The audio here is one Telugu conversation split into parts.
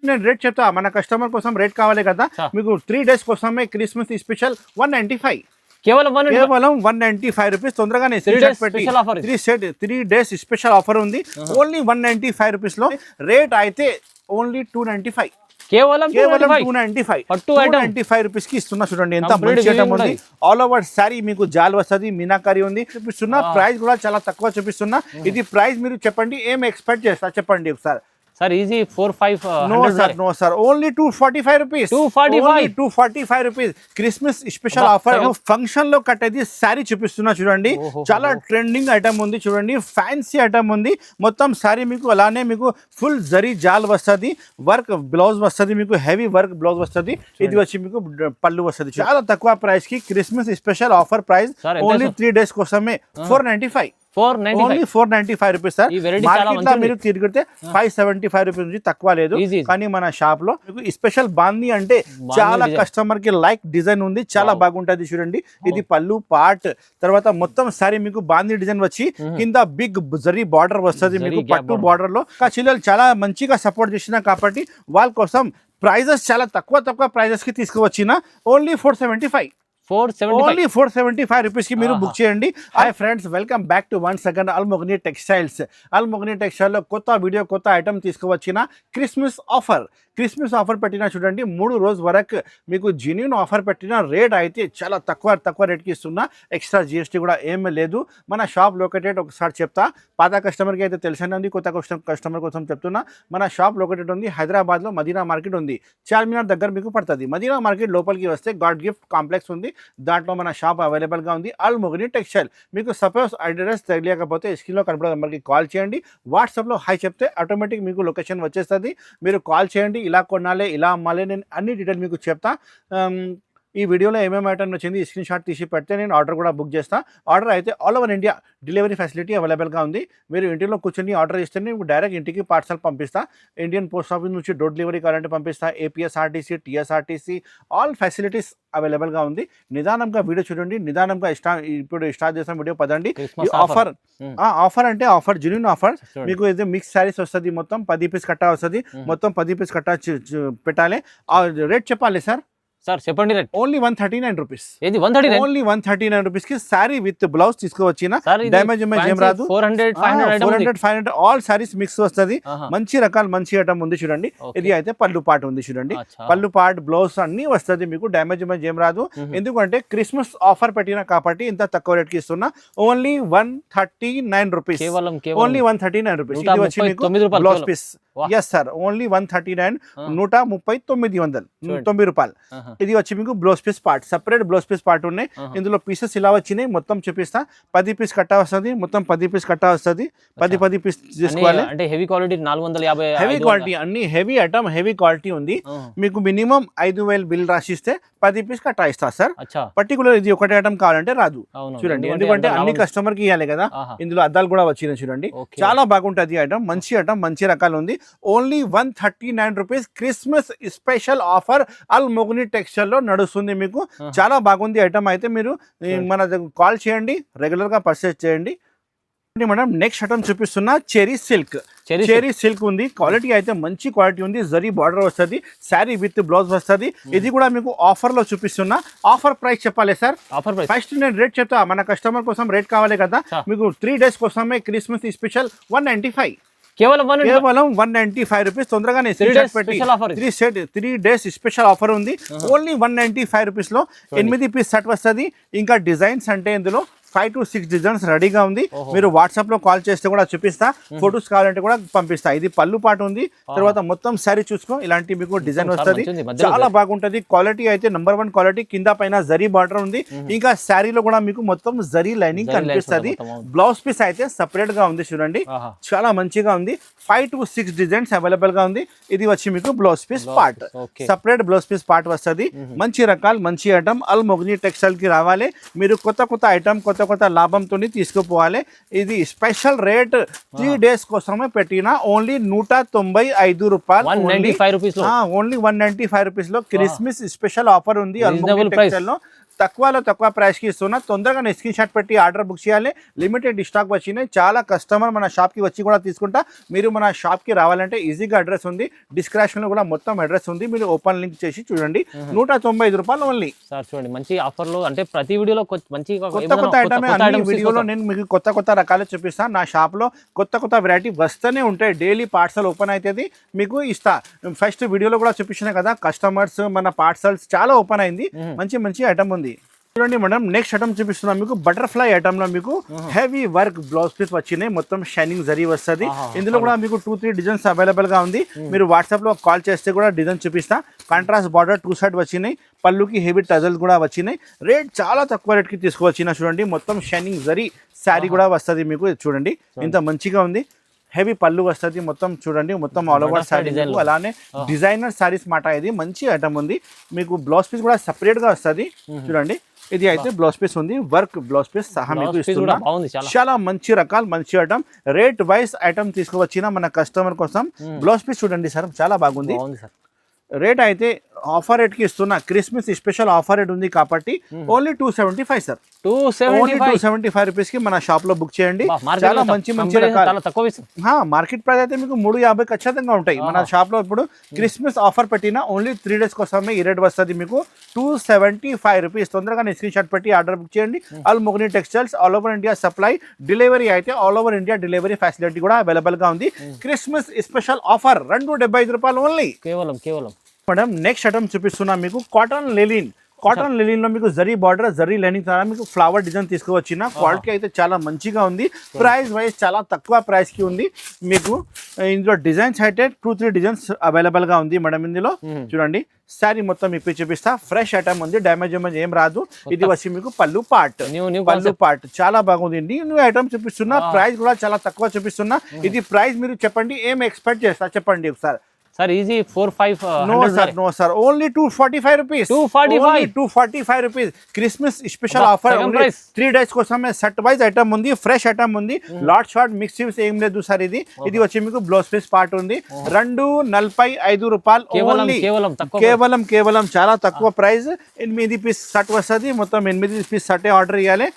నేను రేట్ చెప్తా, మన కస్టమర్ కోసం రేట్ కావాలి కదా. మీకు 3 days కోసమే క్రిస్మస్ స్పెషల్ 195, కేవలం 195 రూపీస్. తొందరగానే 3 days స్పెషల్ ఆఫర్ ఉంది. ఓన్లీ 195 రూపీస్ లో. రేట్ అయితే ఓన్లీ 295, కేవలం 295 రూపీస్ కి ఇస్తున్నా. చూడండి ఎంత మంచి ఐటమ్ ఉంది. ఆల్ ఓవర్ సారీ మీకు జాల్ వస్తుంది, మీనాకారి ఉంది చూపిస్తున్నా. ప్రైస్ కూడా చాలా తక్కువ చూపిస్తున్నా. ఇది ప్రైస్ మీరు చెప్పండి, ఏం ఎక్స్పెక్ట్ చేస్తా చెప్పండి ఒకసారి. Sir easy 4-5 no sir only 245 rupees. 245 rupees Christmas special offer. Function లో కట్టేది సారీ చూపిస్తున్నా చూడండి. చాలా ట్రెండింగ్ ఐటమ్ ఉంది చూడండి, ఫ్యాన్సీ ఐటమ్ ఉంది. మొత్తం సారీ మీకు అలానే మీకు ఫుల్ జరీ జాల్ వస్తుంది, వర్క్ బ్లౌజ్ వస్తుంది, మీకు హెవీ వర్క్ బ్లౌజ్ వస్తుంది. ఇది వచ్చి మీకు పళ్ళు వస్తుంది. చాలా తక్కువ ప్రైస్ కి Christmas special offer price. Only 3 days కోసమే 495, ఓన్లీ 495 రూపీస్ సార్. మార్కెట్ లో మీరు తిరిగితే 575 రూపీస్ నుంచి తక్కువ లేదు. కానీ మన షాప్ లో మీకు స్పెషల్ బాందీ అంటే చాలా కస్టమర్ కి లైక్ డిజైన్ ఉంది, చాలా బాగుంటది చూడండి. ఇది పళ్ళు పార్ట్, తర్వాత మొత్తం సారీ మీకు బాందీ డిజైన్ వచ్చి కింద బిగ్ జరీ బార్డర్ వస్తుంది మీకు పట్టు బార్డర్ లో. చిల్లలు చాలా మంచిగా సపోర్ట్ చేసిన కాబట్టి వాళ్ళ కోసం ప్రైజెస్ చాలా తక్కువ ప్రైజెస్ కి తీసుకువచ్చిన. ఓన్లీ 475, ఓన్లీ 475 రూపీస్ కి మీరు బుక్ చేయండి. Hi friends, welcome back to once again అల్మోగ్ని textiles. అల్మోగ్ని textile లో కొత్త వీడియో, కొత్త ఐటమ్ తీసుకువచ్చిన. క్రిస్మస్ ఆఫర్ పెట్టిన చూడండి. 3 రోజు వరకు మీకు జెన్యూన్ ఆఫర్ పెట్టిన. రేట్ అయితే చాలా తక్కువ రేట్కి ఇస్తున్నా. ఎక్స్ట్రా జిఎస్టీ కూడా ఏమీ లేదు. మన షాప్ లొకేటెడ్ ఒకసారి చెప్తా. పాత కస్టమర్కి అయితే తెలిసిన ఉంది, కొత్త కస్టమర్ కోసం చెప్తున్నా. మన షాప్ లొకేటెడ్ ఉంది హైదరాబాద్లో మదీనా మార్కెట్ ఉంది, చార్మినార్ దగ్గర మీకు పడుతుంది. మదీనా మార్కెట్ లోపలికి వస్తే గాడ్ గిఫ్ట్ కాంప్లెక్స్ ఉంది, దాంట్లో మన షాప్ అవైలబుల్గా ఉంది. అల్మోగ్ని టెక్స్టైల్. మీకు సపోజ్ అడ్రస్ తెలియకపోతే స్క్రీన్లో కనపడే నెంబర్కి కాల్ చేయండి. వాట్సాప్లో హాయ్ చెప్తే ఆటోమేటిక్ మీకు లొకేషన్ వచ్చేస్తుంది. మీరు కాల్ చేయండి, ఇలా కొనాలి ఇలా అమ్మాలి, నేను అన్ని డీటెయిల్ మీకు చెప్తా. ఈ వీడియోలో ఏమేమి ఐటమ్ వచ్చింది స్క్రీన్ షాట్ తీసి పెడితే నేను ఆర్డర్ కూడా బుక్ చేస్తాను. ఆర్డర్ అయితే all over India delivery facility అవైలబుల్గా ఉంది. మీరు ఇంటిలో కూర్చొని ఆర్డర్ ఇస్తే నేను డైరెక్ట్ ఇంటికి పార్సల్ పంపిస్తా. ఇండియన్ పోస్ట్ ఆఫీస్ నుంచి డోర్ డెలివరీ కావాలంటే పంపిస్తా. ఏపీఎస్ఆర్టీసీ, టీఎస్ఆర్టీసీ ఆల్ ఫెసిలిటీస్ అవైలబుల్గా ఉంది. నిదానంగా వీడియో చూడండి, నిదానంగా ఇప్పుడు స్టార్ట్ చేసిన వీడియో పదండి. ఆఫర్ అంటే ఆఫర్ జెన్యూన్ ఆఫర్. మీకు ఇది మిక్స్ శారీస్ వస్తుంది, మొత్తం 10 పీస్ కట్టా వస్తుంది. మొత్తం 10 పీస్ కట్టా పెట్టాలి. రేట్ చెప్పాలి సార్ చెప్పండి. Rate only 139 rupees. ఏది 139? ఓన్లీ 139 రూపీస్ కి సారీ విత్ బ్లౌజ్ తీసుకువచ్చిన. డ్యామేజ్ ఏం రాదు. 400-500 ఆల్ సారీస్ మిక్స్ వస్తుంది. మంచి రకాల మంచి ఐటమ్ ఉంది చూడండి. ఇది అయితే పళ్ళు పాటు ఉంది చూడండి. పళ్ళు పాటు బ్లౌజ్ అన్ని వస్తుంది మీకు. డ్యామేజ్ ఏం రాదు. ఎందుకంటే క్రిస్మస్ ఆఫర్ పెట్టిన కాబట్టి ఇంత తక్కువ రేట్ కి ఇస్తున్నా. Only 139 rupees. Only 139 rupees. ఇది వచ్చి మీకు blouse piece. Yes sir, only 139, 139 రూపాయలు. ఇది వచ్చి మీకు blouse piece part, separate blouse piece part ఉన్నాయి. ఇందులో పీసెస్ ఇలా వచ్చినాయి, మొత్తం చూపిస్తా. 10 పీస్ కట్టా వస్తుంది, మొత్తం 10 పీస్ కట్టా వస్తుంది. 10 పీస్ తీసుకోవాలి. అంటే హెవీ క్వాలిటీ 450, హెవీ క్వాలిటీ అన్ని హెవీ ఐటమ్, హెవీ క్వాలిటీ ఉంది. మీకు మినిమం 5000 బిల్ రాసిస్తే 10 పీస్ కట్టా ఇస్తా సార్. పర్టికులర్ ఇది ఒకటి ఐటమ్ కావాలంటే రాదు చూడండి, ఎందుకంటే అన్ని కస్టమర్ కి ఇవ్వాలి కదా. ఇందులో అద్దాలు కూడా వచ్చినాయి చూడండి. చాలా బాగుంటుంది ఐటమ్, మంచి ఐటమ్, మంచి రకాలు ఉంది. Only 139 rupees Christmas special offer అల్మోగ్ని టెక్స్టైల్ లో నడుస్తుంది. మీకు చాలా బాగుంది ఐటమ్. అయితే మీరు మన కాల్ చేయండి, రెగ్యులర్ గా పర్చేస్ చేయండి. మేడం నెక్స్ట్ ఐటమ్ చూపిస్తున్నా చెరీ సిల్క్ ఉంది. క్వాలిటీ అయితే మంచి క్వాలిటీ ఉంది. జరీ బార్డర్ వస్తుంది, శారీ విత్ బ్లౌజ్ వస్తుంది. ఇది కూడా మీకు ఆఫర్ లో చూపిస్తున్నా. ఆఫర్ ప్రైస్ చెప్పాలి సార్. ఫస్ట్ నేను రేట్ చెప్తా, మన కస్టమర్ కోసం రేట్ కావాలి కదా. మీకు 3 days కోసమే క్రిస్మస్ స్పెషల్ 195, కేవలం 195 రూపీస్. తొందరగానే 3 days స్పెషల్ ఆఫర్ ఉంది. ఓన్లీ 195 రూపీస్ లో 8 పీస్ సెట్ వస్తుంది. ఇంకా డిజైన్స్ అంటే ఇందులో 5 to 6 డిజైన్స్ రెడీగా ఉంది. మీరు వాట్సాప్ లో కాల్ చేస్తే కూడా చూపిస్తా. ఫొటోస్ కావాలంటే కూడా పంపిస్తా. ఇది పళ్ళు పాటు ఉంది. తర్వాత మొత్తం శారీ చూసుకో, ఇలాంటి మీకు డిజైన్ వస్తుంది. చాలా బాగుంటది. క్వాలిటీ అయితే నెంబర్ 1 క్వాలిటీ. కింద పైన జరీ బార్డర్ ఉంది. ఇంకా శారీలో కూడా మీకు మొత్తం జరీ లైనింగ్ కనిపిస్తుంది. బ్లౌజ్ పీస్ అయితే సపరేట్ గా ఉంది చూడండి. చాలా మంచిగా ఉంది. 5 to 6 డిజైన్స్ అవైలబుల్ గా ఉంది. ఇది వచ్చి మీకు blouse piece part, separate blouse piece part వస్తుంది. మంచి రకాలు, మంచి ఐటమ్. అల్మోగ్ని టెక్స్టైల్ కి రావాలి. మీరు కొత్త ఐటమ్, కొత్త లాభంతో తీసుకుపోవాలి. ఇది స్పెషల్ రేట్ 3 days కోసమే పెట్టిన. ఓన్లీ 195 రూపాయలు. ఓన్లీ 195 రూపీస్ లో క్రిస్మస్ స్పెషల్ ఆఫర్ ఉంది అల్మోగ్ని టెక్స్టైల్ లో. తక్కువలో తక్కువ ప్రైస్ కి ఇస్తున్నా. తొందరగా స్క్రీన్ షాట్ పెట్టి ఆర్డర్ బుక్ చేయాలి. లిమిటెడ్ స్టాక్ వచ్చినాయి. చాలా కస్టమర్ మన షాప్ కి వచ్చి కూడా తీసుకుంటా. మీరు మన షాప్ కి రావాలంటే ఈజీగా అడ్రస్ ఉంది, డిస్క్రిప్షన్ లో కూడా మొత్తం అడ్రస్ ఉంది. మీరు ఓపెన్ లింక్ చేసి చూడండి. 195 రూపాయలు ఓన్లీ. సార్ చూడండి మంచి ఆఫర్ లో, అంటే ప్రతి వీడియోలో మంచి కొత్త ఐటమ్ అన్ని వీడియోలో నేను మీకు కొత్త రకాలు చూపిస్తాను. నా షాప్ లో కొత్త వెరైటీ వస్తూనే ఉంటాయి. డైలీ పార్సల్ ఓపెన్ అవుతుంది, మీకు ఇస్తా. ఫస్ట్ వీడియోలో కూడా చూపించిన కదా కస్టమర్స్ మన పార్సల్స్ చాలా ఓపెన్ అయింది. మంచి ఐటమ్ ఉంది. చూడండి మేడం, నెక్స్ట్ ఐటమ్ చూపిస్తున్నాం మీకు. బటర్ఫ్లై ఐటమ్ లో మీకు హెవీ వర్క్ బ్లౌజ్ పీస్ వచ్చినాయి. మొత్తం షైనింగ్ జరీ వస్తుంది. ఇందులో కూడా మీకు 2-3 డిజైన్స్ అవైలబుల్ గా ఉంది. మీరు వాట్సాప్ లో కాల్ చేస్తే కూడా డిజైన్ చూపిస్తా. కాంట్రాస్ట్ బార్డర్ 2 సైడ్ వచ్చినాయి. పళ్ళుకి హెవీ టజల్ కూడా వచ్చినాయి. రేట్ చాలా తక్కువ రేట్ కి తీసుకువచ్చిన. చూడండి మొత్తం షైనింగ్ జరీ శారీ కూడా వస్తుంది మీకు. చూడండి ఇంత మంచిగా ఉంది. హెవీ పళ్ళు వస్తుంది మొత్తం. చూడండి మొత్తం ఆల్ ఓవర్ శారీ. అలానే డిజైనర్ శారీస్ మాట. ఇది మంచి ఐటమ్ ఉంది. మీకు బ్లౌజ్ పీస్ కూడా సపరేట్ గా వస్తుంది. చూడండి ఇది అయితే బ్లౌజ్ పీస్ ఉంది. వర్క్ బ్లౌజ్ పీస్ సహా మీకు ఇస్తున్నా. చాలా మంచి రకాలు, మంచి ఐటమ్. రేట్ వైస్ ఐటమ్ తీసుకువచ్చిన మన కస్టమర్ కోసం. బ్లౌజ్ పీస్ చూడండి సార్, చాలా బాగుంది. రేట్ అయితే ఆఫర్ రేట్ కి ఇస్తున్నా. క్రిస్మస్ స్పెషల్ ఆఫర్ రేట్ ఉంది కాబట్టి ఓన్లీ 275 సార్. 275 రూపీస్ కి మన షాప్ లో బుక్ చేయండి. చాలా మంచి మార్కెట్ ప్రైస్ అయితే మీకు 350 ఖచ్చితంగా ఉంటాయి. మన షాప్ లో ఇప్పుడు క్రిస్మస్ ఆఫర్ పెట్టిన ఓన్లీ 3 డేస్ కోసమే ఈ రేట్ వస్తుంది మీకు 275 రూపీస్. తొందరగా స్క్రీన్ షాట్ పెట్టి ఆర్డర్ బుక్ చేయండి. ఆల్ మొగ్ని textiles all over India supply. Delivery అయితే all over India delivery facility కూడా అవైలబుల్ గా ఉంది. క్రిస్మస్ స్పెషల్ ఆఫర్ 275 రూపాయలు ఓన్లీ. కేవలం మేడం నెక్స్ట్ ఐటమ్ చూపిస్తున్నా మీకు. కాటన్ లెలిన్ లో మీకు జరీ బార్డర్, జరీ లైనింగ్ ద్వారా మీకు ఫ్లవర్ డిజైన్ తీసుకువచ్చిన. క్వాలిటీ అయితే చాలా మంచిగా ఉంది. ప్రైస్ వైజ్ చాలా తక్కువ ప్రైస్ కి ఉంది మీకు. ఇందులో డిజైన్స్ అయితే 2-3 డిజైన్స్ అవైలబుల్ గా ఉంది మేడం. ఇందులో చూడండి శారీ మొత్తం ఇప్పి చూపిస్తా. ఫ్రెష్ ఐటమ్ ఉంది, డ్యామేజ్ ఏం రాదు. ఇది వచ్చి మీకు పళ్ళు పార్ట్ చాలా బాగుంది. న్యూ ఐటమ్ చూపిస్తున్నా. ప్రైస్ కూడా చాలా తక్కువ చూపిస్తున్నా. ఇది ప్రైస్ మీరు చెప్పండి, ఏం ఎక్స్పెక్ట్ చేస్తా చెప్పండి ఒకసారి. Sir easy 4-5 no sir only 245 rupees. 245 rupees. Christmas special offer. 3 days కోసమే సెట్ వైజ్ ఐటమ్ ఉంది. ఫ్రెష్ ఐటమ్ ఉంది. లాట్ షార్ట్ మిక్స్ ఏం లేదు సార్. ఇది వచ్చి మీకు బ్లౌజ్ పీస్ పార్ట్ ఉంది. 245 రూపాయలు ఓన్లీ. కేవలం చాలా తక్కువ ప్రైస్. 8 పీస్ సెట్ వస్తుంది. మొత్తం 8 పీస్ సెట్ ఆర్డర్ ఇవ్వాలి.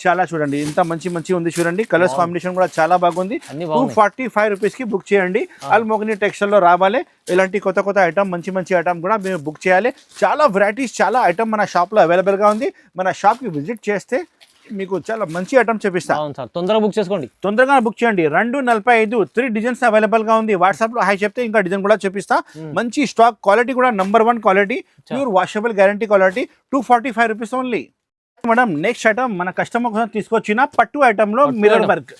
చాలా చూడండి ఇంత మంచి ఉంది. చూడండి కలర్స్ కాంబినేషన్ కూడా చాలా బాగుంది. 245 రూపీస్ కి బుక్ చేయండి. ఆల్ మొగ్ని టెక్స్టైల్ లో రావాలి. ఇలాంటి కొత్త ఐటమ్ మంచి ఐటమ్ కూడా మీరు బుక్ చేయాలి. చాలా వెరైటీస్, చాలా ఐటమ్ మన షాప్ లో అవైలబుల్ గా ఉంది. మన షాప్ కి విజిట్ చేస్తే మీకు చాలా మంచి ఐటమ్ చూపిస్తాను. తొందరగా బుక్ చేసుకోండి, తొందరగా బుక్ చేయండి. 245 3 డిజైన్స్ అవైలబుల్ గా ఉంది. వాట్సాప్ లో హై చెప్తే ఇంకా డిజైన్ కూడా చూపిస్తా. మంచి స్టాక్, క్వాలిటీ కూడా number 1 quality, pure washable guarantee quality. 245 rupees only. Madam next item మన కస్టమర్ కోసం తీసుకొచ్చిన పట్టు ఐటమ్ లో మిర్రర్ వర్క్.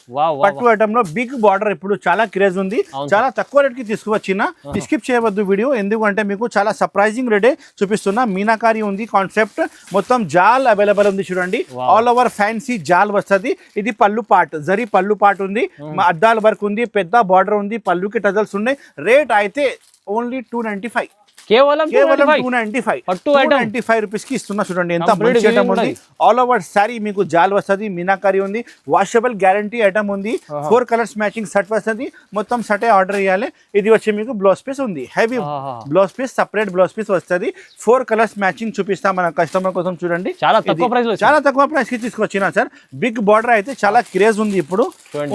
పట్టు ఐటమ్ లో బిగ్ బార్డర్ ఇప్పుడు చాలా క్రేజ్ ఉంది. చాలా తక్కువ రేట్ కి తీసుకువచ్చిన. స్కిప్ చేయవద్దు వీడియో, ఎందుకంటే మీకు చాలా సర్ప్రైజింగ్ రేటే చూపిస్తున్నా. మీనాకారి ఉంది కాన్సెప్ట్. మొత్తం జాల్ అవైలబుల్ ఉంది. చూడండి ఆల్ ఓవర్ ఫ్యాన్సీ జాల్ వస్తుంది. ఇది పళ్ళు పార్ట్, జరీ పళ్ళు పార్ట్ ఉంది. అద్దాల వర్క్ ఉంది. పెద్ద బార్డర్ ఉంది. పళ్ళుకి టజల్స్ ఉన్నాయి. రేట్ అయితే ఓన్లీ 295. కేవలం 295 రూపీస్ కి ఇస్తున్నా. చూడండి ఎంత మంచి ఐటమ్ ఉంది. ఆల్ ఓవర్ సారీ మీకు జాల్ వస్తుంది. మీనాకారి ఉంది. వాషబుల్ గ్యారంటీ ఐటమ్ ఉంది. 4 కలర్స్ మ్యాచింగ్ సెట్ వస్తుంది. మొత్తం సెట్ ఆర్డర్ ఇవ్వాలి. ఇది వచ్చి మీకు బ్లౌజ్ పీస్ ఉంది. Heavy blouse piece, separate blouse piece వస్తుంది. 4 కలర్స్ మ్యాచింగ్ చూపిస్తా మన కస్టమర్ కోసం. చూడండి చాలా తక్కువ ప్రైస్ కి తీసుకొచ్చిన సార్. బిగ్ బార్డర్ అయితే చాలా క్రేజ్ ఉంది ఇప్పుడు.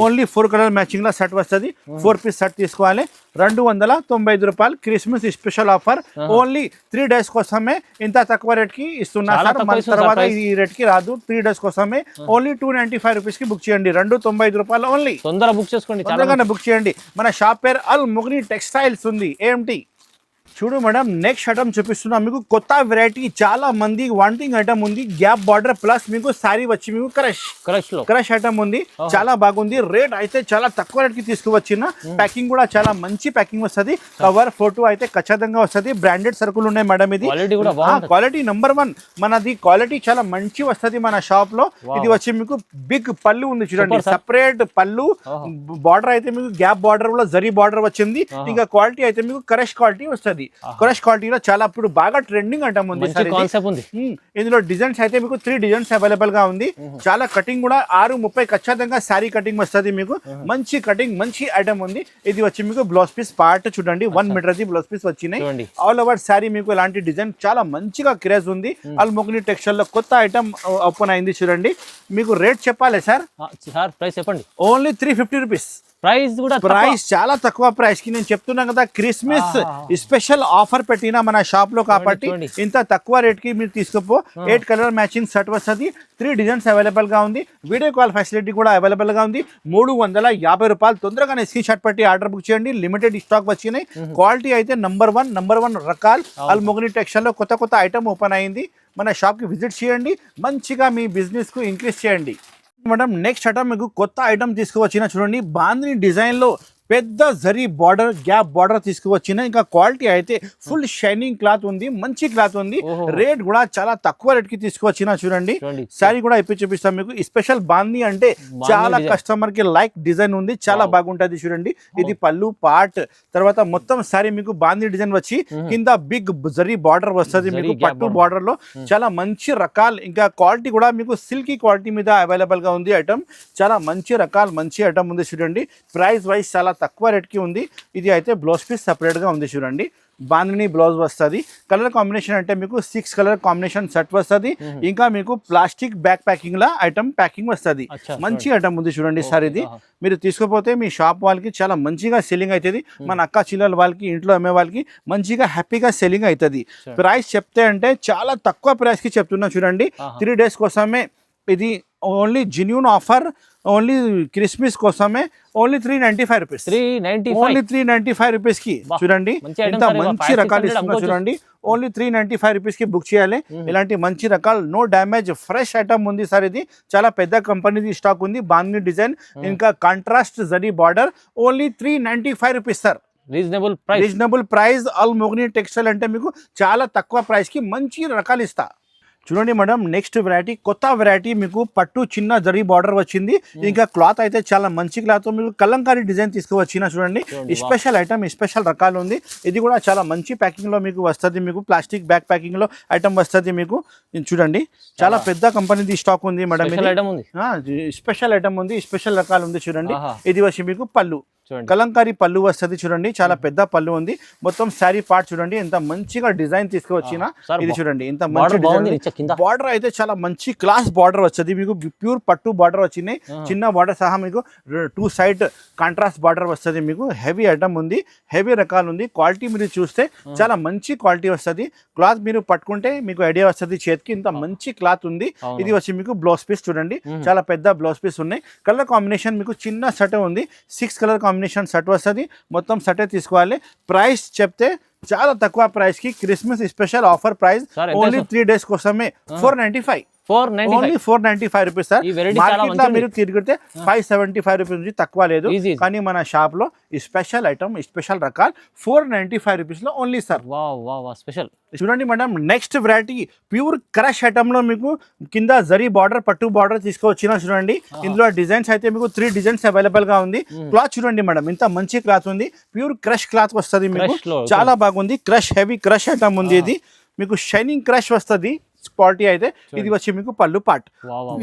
Only 4 colour matching law set వస్తుంది. 4 పీస్ సెట్ తీసుకోవాలి. 295 రూపాయలు. Christmas special offer. Only 3 days కోసమే ఇంత తక్కువ రేట్ కి ఇస్తున్నా సార్. మన తర్వాత ఈ రేట్ కి రాదు. 3 డేస్ కోసమే ఓన్లీ 295 రూపీస్ కి బుక్ చేయండి. 295 రూపాయలు ఓన్లీ. తొందరగా బుక్ చేసుకోండి, తొందరగానే బుక్ చేయండి. మన షాప్ పేరు అల్ మొగ్ని టెక్స్టైల్స్ ఉంది, ఏఎంటీ. చూడు మేడం నెక్స్ట్ ఐటమ్ చూపిస్తున్నా మీకు. కొత్త వెరైటీ, చాలా మంది వాంటింగ్ ఐటమ్ ఉంది. గ్యాప్ బార్డర్ ప్లస్ మీకు సారీ వచ్చి మీకు క్రష్ ఐటమ్ ఉంది. చాలా బాగుంది. రేట్ అయితే చాలా తక్కువ రేట్ కి తీసుకువచ్చిన. ప్యాకింగ్ కూడా చాలా మంచి ప్యాకింగ్ వస్తుంది. కవర్ ఫోటో అయితే ఖచ్చితంగా వస్తుంది. బ్రాండెడ్ సరుకులు ఉన్నాయి మేడం. ఇది క్వాలిటీ నంబర్ 1 మనది. క్వాలిటీ చాలా మంచి వస్తుంది మన షాప్ లో. ఇది వచ్చి మీకు బిగ్ పళ్ళు ఉంది. చూడండి సపరేట్ పళ్ళు. బార్డర్ అయితే మీకు గ్యాప్ బార్డర్ లో జరీ బార్డర్ వచ్చింది. ఇంకా క్వాలిటీ అయితే మీకు క్రష్ క్వాలిటీ వస్తుంది. క్రష్ క్వాలిటీలో చాలా ఇప్పుడు బాగా ట్రెండింగ్ ఐటమ్ ఉంది సార్. కాన్సెప్ట్ ఉంది. ఇందులో డిజైన్స్ అయితే మీకు 3 డిజైన్స్ అవైలబుల్ గా ఉంది. చాలా కటింగ్ కూడా 6:30 ఖచ్చితంగా శారీ కటింగ్ వస్తుంది మీకు. మంచి కటింగ్ మంచి ఐటమ్ ఉంది. ఇది వచ్చి మీకు బ్లౌజ్ పీస్ పార్ట్ చూడండి 1 మీటర్ ది బ్లౌజ్ పీస్ వచ్చినాయి. ఆల్ ఓవర్ శారీ మీకు ఇలాంటి డిజైన్ చాలా మంచిగా క్రేజ్ ఉంది. అల్మోగ్ని టెక్స్టైల్ లో కొత్త ఐటమ్ ఓపెన్ అయింది చూడండి. మీకు రేట్ చెప్పాలి సార్? ప్రైస్ చెప్పండి. Only 350 rupees. ప్రైస్ చాలా తక్కువ ప్రైస్ కి నేను చెప్తున్నాను కదా, క్రిస్మస్ స్పెషల్ ఆఫర్ పెట్టిన మన షాప్ లో కాబట్టి ఇంత తక్కువ రేట్ కి మీరు తీసుకోపో. 8 కలర్ మ్యాచింగ్ షర్ట్ వస్తుంది. 3 డిజైన్స్ అవైలబుల్ గా ఉంది. వీడియో కాల్ ఫెసిలిటీ కూడా అవైలబుల్ గా ఉంది. 350 రూపాయలు. తొందరగానే స్క్రీన్ షాట్ పెట్టి ఆర్డర్ బుక్ చేయండి. లిమిటెడ్ స్టాక్ వచ్చినాయి. క్వాలిటీ అయితే నంబర్ వన్ రకాల్. అల్మోగ్ని టెక్స్టైల్ లో కొత్త ఐటమ్ ఓపెన్ అయింది. మన షాప్ కి విజిట్ చేయండి. మంచిగా మీ బిజినెస్ కు ఇంక్రీజ్ చేయండి. మేడం నెక్స్ట్ ఐటమ్ మీకు కొత్త ఐటమ్ తీసుకువచ్చిన చూడండి. బాందిని డిజైన్ లో పెద్ద జరీ బార్డర్ గ్యాప్ బార్డర్ తీసుకువచ్చిన. ఇంకా క్వాలిటీ అయితే ఫుల్ షైనింగ్ క్లాత్ ఉంది. మంచి క్లాత్ ఉంది. రేట్ కూడా చాలా తక్కువ రేట్ కి తీసుకువచ్చిన చూడండి. శారీ కూడా ఇప్పి చూపిస్తాం మీకు. స్పెషల్ బాంది అంటే చాలా కస్టమర్ కి లైక్ డిజైన్ ఉంది. చాలా బాగుంటది చూడండి. ఇది పళ్ళు పార్ట్. తర్వాత మొత్తం శారీ మీకు బాంది డిజైన్ వచ్చి కింద బిగ్ జరీ బార్డర్ వస్తుంది మీకు పట్టు బార్డర్ లో. చాలా మంచి రకాలు. ఇంకా క్వాలిటీ కూడా మీకు సిల్కీ క్వాలిటీ మీద అవైలబుల్ గా ఉంది ఐటమ్. చాలా మంచి రకాలు మంచి ఐటమ్ ఉంది చూడండి. ప్రైస్ వైజ్ చాలా తక్కువ రేట్ కి ఉంది. ఇది అయితే బ్లౌజ్ పీస్ సెపరేట్ గా ఉంది చూడండి. బాందిని బ్లౌజ్ వస్తుంది. కలర్ కాంబినేషన్ అంటే మీకు 6 కలర్ కాంబినేషన్ సెట్ వస్తుంది. ఇంకా మీకు ప్లాస్టిక్ బ్యాక్ ప్యాకింగ్ లా ఐటమ్ ప్యాకింగ్ వస్తుంది. మంచి ఐటమ్ ఉంది చూడండి సార్. ఇది మీరు తీసుకుపోతే మీ షాప్ వాళ్ళకి చాలా మంచిగా సెల్లింగ్ అవుతుంది. మన అక్క చిల్లల వాళ్ళకి ఇంట్లో అమ్మే వాళ్ళకి మంచిగా హ్యాపీగా సెల్లింగ్ అవుతుంది. ప్రైస్ చెప్తే అంటే చాలా తక్కువ ప్రైస్ కి చెప్తున్నా చూడండి. 3 డేస్ కోసమే ఇది. Only genuine offer. Only Christmas కోసమే. Only 395 rupees. ఓన్లీ 395 రూపీస్ కి చూడండి. ఇంత మంచి రకాలు ఇస్తున్నా చూడండి. ఓన్లీ 395 రూపీస్ కి బుక్ చేయాలి. ఇలాంటి మంచి రకాలు నో డ్యామేజ్ ఫ్రెష్ ఐటమ్ ఉంది సార్. ఇది చాలా పెద్ద కంపెనీది స్టాక్ ఉంది. బాందిని డిజైన్ ఇంకా contrast zari border. Only 395 rupees sir. Reasonable price. అల్మోగ్ని టెక్స్టైల్ అంటే మీకు చాలా తక్కువ ప్రైస్ కి మంచి రకాలు ఇస్తా. చూడండి మేడం నెక్స్ట్ వెరైటీ కొత్త వెరైటీ మీకు పట్టు చిన్న జరీ బార్డర్ వచ్చింది. ఇంకా క్లాత్ అయితే చాలా మంచి క్లాత్. మీకు కలంకారీ డిజైన్ తీసుకువచ్చిన చూడండి. స్పెషల్ ఐటమ్ స్పెషల్ రకాలు ఉంది. ఇది కూడా చాలా మంచి ప్యాకింగ్ లో మీకు వస్తుంది. మీకు ప్లాస్టిక్ బ్యాక్ ప్యాకింగ్ లో ఐటమ్ వస్తుంది మీకు. చూడండి చాలా పెద్ద కంపెనీది స్టాక్ ఉంది మేడం. స్పెషల్ ఐటమ్ ఉంది. స్పెషల్ రకాలు ఉంది చూడండి. ఇది వచ్చి మీకు పళ్ళు కలంకారీ పళ్ళు వస్తుంది చూడండి. చాలా పెద్ద పళ్ళు ఉంది. మొత్తం శారీ పార్ట్ చూడండి ఎంత మంచిగా డిజైన్ తీసుకువచ్చిన. ఇది చూడండి ఎంత మంచి డిజైన్. బార్డర్ అయితే చాలా మంచి క్లాస్ బార్డర్ వచ్చేది మీకు. ప్యూర్ పట్టు బార్డర్ వచ్చినాయి. చిన్న బార్డర్ సహా మీకు 2 సైడ్ కాంట్రాస్ట్ బార్డర్ వస్తుంది మీకు. హెవీ ఐటమ్ ఉంది. హెవీ రకాలు ఉంది. క్వాలిటీ మీరు చూస్తే చాలా మంచి క్వాలిటీ వస్తుంది. క్లాత్ మీరు పట్టుకుంటే మీకు ఐడియా వస్తుంది చేతికి. ఇంత మంచి క్లాత్ ఉంది. ఇది వచ్చి మీకు బ్లౌజ్ పీస్ చూడండి. చాలా పెద్ద బ్లౌజ్ పీస్ ఉన్నాయి. కలర్ కాంబినేషన్ మీకు చిన్న సెట్ ఉంది. 6 కలర్ కాంబినేషన్ సెట్ వస్తుంది. మొత్తం సెటే తీసుకోవాలి. ప్రైస్ చెప్తే చాలా తక్కువ ప్రైస్ కి Christmas special offer price. Only 3 days కోసమే 495. Only 495 rupees sir. మార్కెట్ లో మీరు తిరిగితే 575 రూపీస్ నుంచి తక్కువ లేదు. కానీ మన షాప్ లో స్పెషల్ ఐటమ్ స్పెషల్ రకాలు 495 రూపీస్ లో ఓన్లీ సార్. స్పెషల్ చూడండి madam next variety pure crush item లో మీకు కింద జరీ బార్డర్ పట్టు బార్డర్ తీసుకువచ్చిన చూడండి. ఇందులో డిజైన్స్ అయితే మీకు 3 డిజైన్స్ అవైలబుల్ గా ఉంది. క్లాత్ చూడండి మేడం ఇంత మంచి క్లాత్ ఉంది. ప్యూర్ క్రష్ క్లాత్ వస్తుంది మీకు. చాలా బాగుంది. క్రష్ హెవీ క్రష్ ఐటమ్ ఉంది. ఇది మీకు షైనింగ్ క్రష్ వస్తుంది క్వాలిటీ అయితే. ఇది వచ్చి మీకు పళ్ళు పాట్.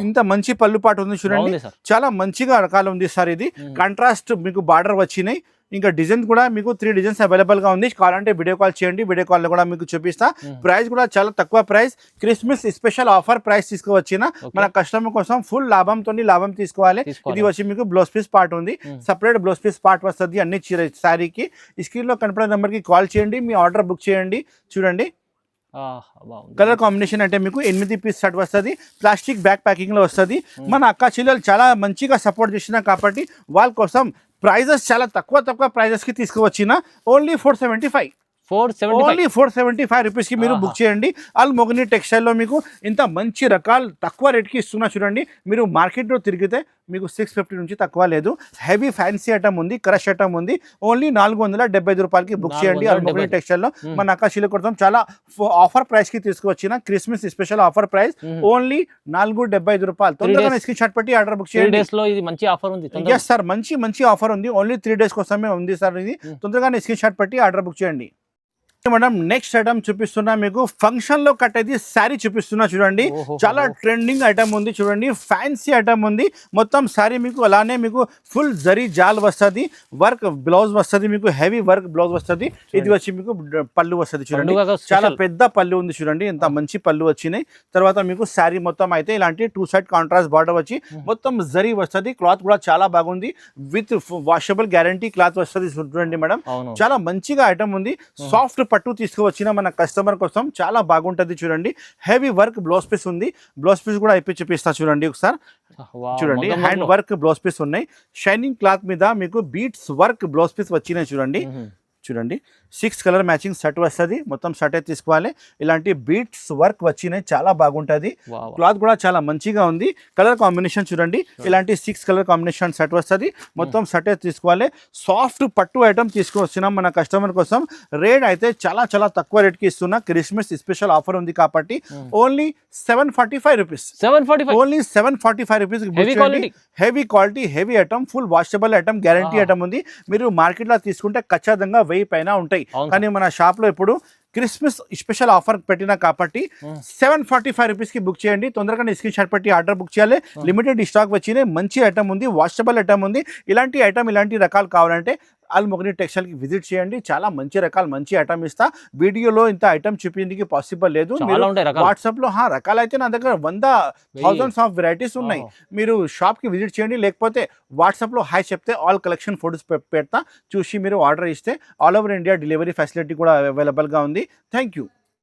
ఇంత మంచి పళ్ళు పాట్ ఉంది చూడండి. చాలా మంచిగా రకాలు ఉంది సార్. ఇది కాంట్రాస్ట్ మీకు బార్డర్ వచ్చినాయి. ఇంకా డిజైన్ కూడా మీకు 3 డిజైన్స్ అవైలబుల్ గా ఉంది. కావాలంటే వీడియో కాల్ చేయండి. వీడియో కాల్ లో కూడా మీకు చూపిస్తా. ప్రైస్ కూడా చాలా తక్కువ price. Christmas special offer price తీసుకువచ్చిన. మన కస్టమర్ కోసం ఫుల్ లాభం తీసుకోవాలి. ఇది వచ్చి మీకు బ్లౌజ్ పీస్ పార్ట్ ఉంది. సపరేట్ బ్లౌజ్ పీస్ పార్ట్ వస్తుంది అన్ని శారీకి. స్క్రీన్ లో కనపడే నెంబర్ కి కాల్ చేయండి. మీ ఆర్డర్ బుక్ చేయండి. చూడండి కలర్ కాంబినేషన్ అంటే మీకు 8 పీస్ షర్ట్ వస్తుంది. ప్లాస్టిక్ బ్యాక్ ప్యాకింగ్ లో వస్తుంది. మన అక్క చెల్లెలు చాలా మంచిగా సపోర్ట్ చేసిన కాబట్టి వాళ్ళ కోసం ప్రైజెస్ చాలా తక్కువ ప్రైజెస్ కి తీసుకువచ్చిన. ఓన్లీ 475. ఓన్లీ 475 రూపీస్ కి మీరు బుక్ చేయండి. అల్మోగ్ని టెక్స్టైల్ లో మీకు ఇంత మంచి రకాలు తక్కువ రేట్ కి ఇస్తున్నా చూడండి. మీరు మార్కెట్ లో తిరిగితే మీకు 650 నుంచి తక్కువ లేదు. హెవీ ఫ్యాన్సీ ఐటమ్ ఉంది. క్రష్ ఐటమ్ ఉంది. ఓన్లీ 475 రూపాయలకి బుక్ చేయండి. అల్మోగ్ని టెక్స్టైల్ లో మన అక్క చెల్లెల కోసం చాలా ఆఫర్ ప్రైస్ కి తీసుకువచ్చిన. Christmas special offer price only 475 రూపాయలు. తొందరగా స్క్రీన్ షాట్ పెట్టి ఆర్డర్ బుక్ చేయండి. మంచి ఆఫర్ ఉంది. ఎస్ సార్ మంచి ఆఫర్ ఉంది. ఓన్లీ 3 డేస్ కోసమే ఉంది సార్. ఇది తొందరగా స్క్రీన్ షాట్ పెట్టి ఆర్డర్ బుక్ చేయండి. మేడం నెక్స్ట్ ఐటమ్ చూపిస్తున్నా మీకు ఫంక్షన్ లో కట్టేది శారీ చూపిస్తున్నా చూడండి. చాలా ట్రెండింగ్ ఐటమ్ ఉంది చూడండి, ఫ్యాన్సీ ఐటమ్ ఉంది. మొత్తం శారీ మీకు అలానే మీకు ఫుల్ జరీ జాల్ వస్తుంది, వర్క్ బ్లౌజ్ వస్తుంది, మీకు హెవీ వర్క్ బ్లౌజ్ వస్తుంది. ఇది వచ్చి మీకు పళ్ళు వస్తుంది చూడండి, చాలా పెద్ద పళ్ళు ఉంది చూడండి, ఎంత మంచి పళ్ళు వచ్చినాయి. తర్వాత మీకు శారీ మొత్తం అయితే ఇలాంటి 2 సైడ్ కాంట్రాస్ట్ బార్డర్ వచ్చి మొత్తం జరీ వస్తుంది. క్లాత్ కూడా చాలా బాగుంది, విత్ వాషబుల్ గ్యారంటీ క్లాత్ వస్తుంది చూడండి మేడం. చాలా మంచిగా ఐటమ్ ఉంది. సాఫ్ట్ పట్టు తీసుకువచ్చిన మన కస్టమర్ కోసం చాలా బాగుంటది చూడండి. హెవీ వర్క్ బ్లౌజ్ పీస్ ఉంది, బ్లౌజ్ పీస్ కూడా అయిపోయి చూపిస్తా చూడండి ఒకసారి. చూడండి హ్యాండ్ వర్క్ బ్లౌజ్ పీస్ ఉన్నాయి, షైనింగ్ క్లాత్ మీద మీకు బీట్స్ వర్క్ బ్లౌజ్ పీస్ వచ్చినాయి చూడండి. చూడండి 6 కలర్ మ్యాచింగ్ సెట్ వస్తుంది, మొత్తం సెట్ అయితే తీసుకోవాలి. ఇలాంటి బీట్స్ వర్క్ వచ్చినాయి, చాలా బాగుంటుంది. క్లాత్ కూడా చాలా మంచిగా ఉంది. కలర్ కాంబినేషన్ చూడండి, ఇలాంటి 6 కలర్ కాంబినేషన్ సెట్ వస్తుంది, మొత్తం సెట్ అయితే తీసుకోవాలి. సాఫ్ట్ పట్టు ఐటమ్ తీసుకొచ్చినాం మన కస్టమర్ కోసం. రేట్ అయితే చాలా చాలా తక్కువ రేట్కి ఇస్తున్నా. క్రిస్మస్ స్పెషల్ ఆఫర్ ఉంది కాబట్టి only 745 rupees, only 745 rupees. Heavy quality, heavy item, full washable item, guarantee item ఉంది. మీరు మార్కెట్లో తీసుకుంటే ఖచ్చితంగా 1000 పైన ఉంటాయి, కానీ మన షాప్ లో ఇప్పుడు క్రిస్మస్ స్పెషల్ ఆఫర్ పెట్టినా కాబట్టి 745 రూపీస్ కి బుక్ చేయండి. తొందరగా స్క్రీన్ షాట్ పెట్టి ఆర్డర్ బుక్ చేయాలి. లిమిటెడ్ స్టాక్ వచ్చినాయి, మంచి ఐటమ్ ఉంది, వాషబుల్ ఐటమ్ ఉంది. ఇలాంటి ఐటమ్, ఇలాంటి రకాలు కావాలంటే అల్మొగని టెక్స్టైల్ కి విజిట్ చేయండి. చాలా మంచి రకాలు, మంచి ఐటమ్ ఇస్తా. వీడియోలో ఇంత ఐటమ్ చూపించడానికి పాసిబుల్ లేదు. వాట్సాప్ లో రకాలు అయితే నా దగ్గర 100,000 ఆఫ్ వెరైటీస్ ఉన్నాయి. మీరు షాప్ కి విజిట్ చేయండి, లేకపోతే వాట్సాప్ లో హాయ్ చెప్తే ఆల్ కలెక్షన్ ఫోటోస్ పెడతా, చూసి మీరు ఆర్డర్ ఇస్తే all over India delivery facility కూడా అవైలబుల్ గా ఉంది. Thank you.